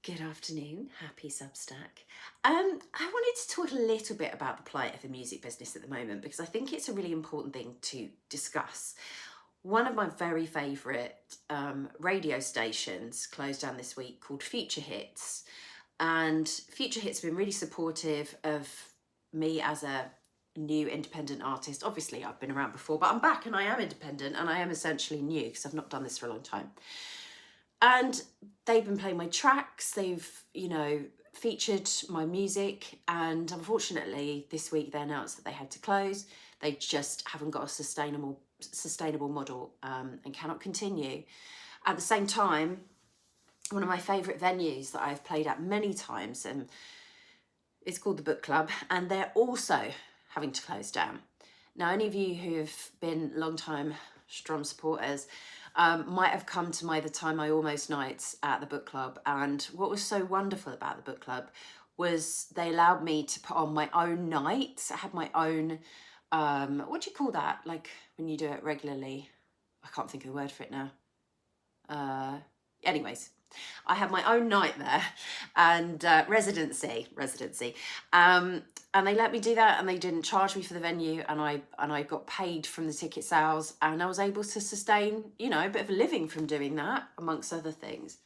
Good afternoon, happy Substack. I wanted to talk a little bit about the plight of the music business at the moment because I think it's a really important thing to discuss. One of my very favourite radio stations closed down this week called Future Hits. And Future Hits have been really supportive of me as a new independent artist. Obviously, I've been around before, but I'm back and I am independent and I am essentially new because I've not done this for a long time. And they've been playing my tracks, they've, featured my music, and unfortunately this week they announced that they had to close. They just haven't got a sustainable model and cannot continue. At the same time, one of my favourite venues that I've played at many times, and it's called the Book Club, and they're also having to close down. Now, any of you who have been long-time Strum supporters might have come to the Time I Almost nights at the Book Club, and what was so wonderful about the Book Club was they allowed me to put on my own nights. I had my own, what do you call that? Like when you do it regularly? I can't think of the word for it now. Anyways, I had my own night there and residency. And they let me do that and they didn't charge me for the venue, and I got paid from the ticket sales, and I was able to sustain, a bit of a living from doing that, amongst other things.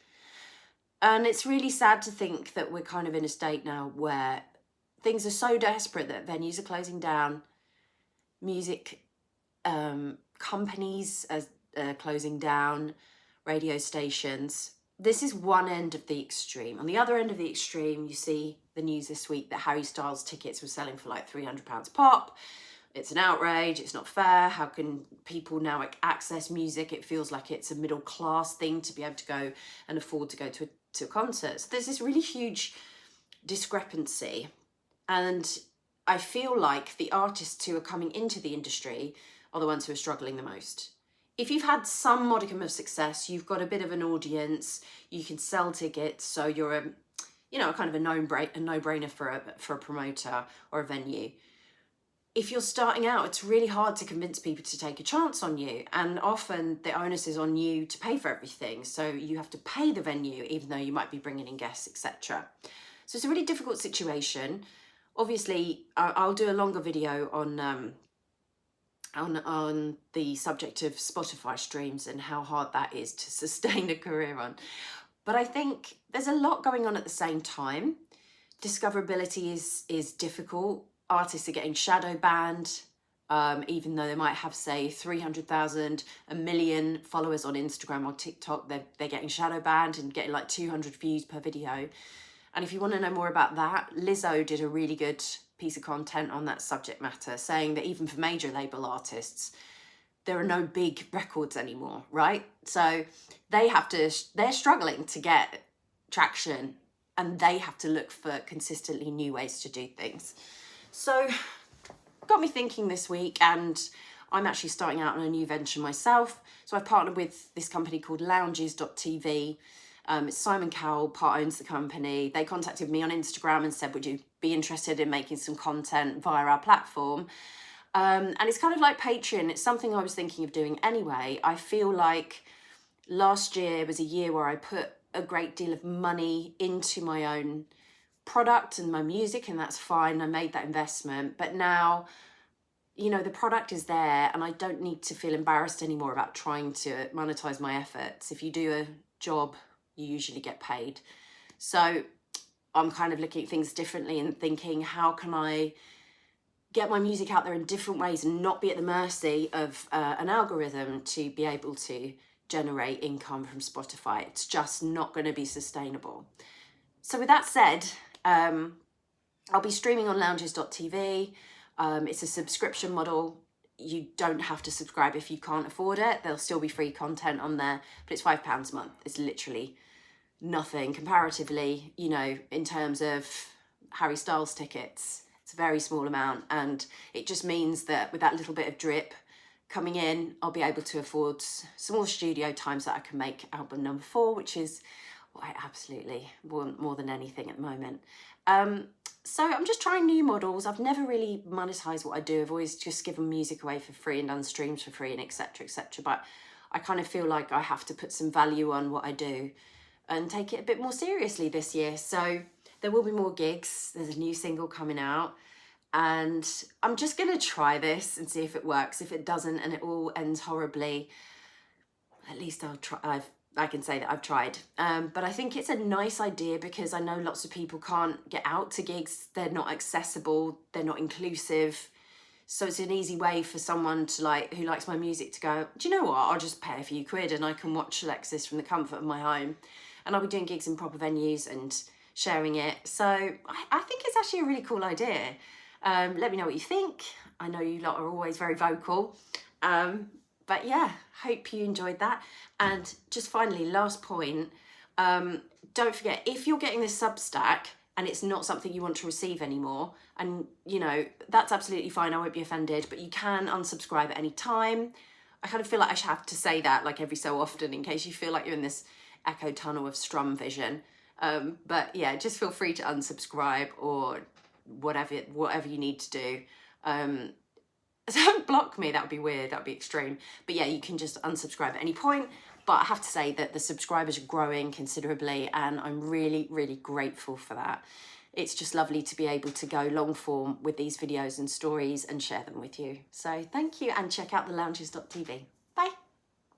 And it's really sad to think that we're kind of in a state now where things are so desperate that venues are closing down, music companies are closing down, radio stations. This is one end of the extreme. On the other end of the extreme, you see the news this week that Harry Styles tickets were selling for like £300 pop. It's an outrage. It's not fair. How can people now access music? It feels like it's a middle class thing to be able to go and afford to go to a concert. So there's this really huge discrepancy. And I feel like the artists who are coming into the industry are the ones who are struggling the most. If you've had some modicum of success, you've got a bit of an audience, you can sell tickets, so you're a kind of a no-brainer for a promoter or a venue. If you're starting out, it's really hard to convince people to take a chance on you, and often the onus is on you to pay for everything, so you have to pay the venue even though you might be bringing in guests, etc. So it's a really difficult situation. Obviously, I'll do a longer video on the subject of Spotify streams and how hard that is to sustain a career on. But I think there's a lot going on at the same time. Discoverability is difficult. Artists are getting shadow banned, even though they might have, say, 300,000, 1 million followers on Instagram or TikTok. They're getting shadow banned and getting like 200 views per video. And if you want to know more about that, Lizzo did a really good piece of content on that subject matter, saying that even for major label artists, there are no big records anymore, right? So they're struggling to get traction, and they have to look for consistently new ways to do things. So got me thinking this week, and I'm actually starting out on a new venture myself. So I've partnered with this company called lounges.tv. It's Simon Cowell, part owns the company. They contacted me on Instagram and said, would you be interested in making some content via our platform? And it's kind of like Patreon. It's something I was thinking of doing anyway. I feel like last year was a year where I put a great deal of money into my own product and my music, and that's fine. I made that investment. But now, the product is there, and I don't need to feel embarrassed anymore about trying to monetize my efforts. If you do a job, you usually get paid. So I'm kind of looking at things differently and thinking, how can I get my music out there in different ways and not be at the mercy of an algorithm to be able to generate income from Spotify? It's just not going to be sustainable. So with that said, I'll be streaming on lounges.tv. It's a subscription model. You don't have to subscribe if you can't afford it. There'll still be free content on there, but it's £5 a month. It's literally nothing comparatively, in terms of Harry Styles tickets. It's a very small amount, and it just means that with that little bit of drip coming in, I'll be able to afford some more studio time so that I can make album number 4, which is what I absolutely want more than anything at the moment. So I'm just trying new models. I've never really monetized what I do. I've always just given music away for free and done streams for free and etc. But I kind of feel like I have to put some value on what I do and take it a bit more seriously this year. So there will be more gigs. There's a new single coming out, and I'm just gonna try this and see if it works. If it doesn't and it all ends horribly, at least I'll try. I can say that I've tried. But I think it's a nice idea because I know lots of people can't get out to gigs. They're not accessible. They're not inclusive. So it's an easy way for someone to who likes my music to go, do you know what? I'll just pay a few quid and I can watch Alexis from the comfort of my home. And I'll be doing gigs in proper venues and sharing it. So I think it's actually a really cool idea. Let me know what you think. I know you lot are always very vocal. But yeah, hope you enjoyed that. And just finally, last point, don't forget, if you're getting this Substack and it's not something you want to receive anymore, and that's absolutely fine, I won't be offended, but you can unsubscribe at any time. I kind of feel like I should have to say that every so often in case you feel like you're in this echo tunnel of strum vision. But yeah, just feel free to unsubscribe or whatever you need to do. Don't block me, that would be weird, that would be extreme. But yeah, you can just unsubscribe at any point. But I have to say that the subscribers are growing considerably and I'm really, really grateful for that. It's just lovely to be able to go long form with these videos and stories and share them with you. So thank you, and check out thelounges.tv.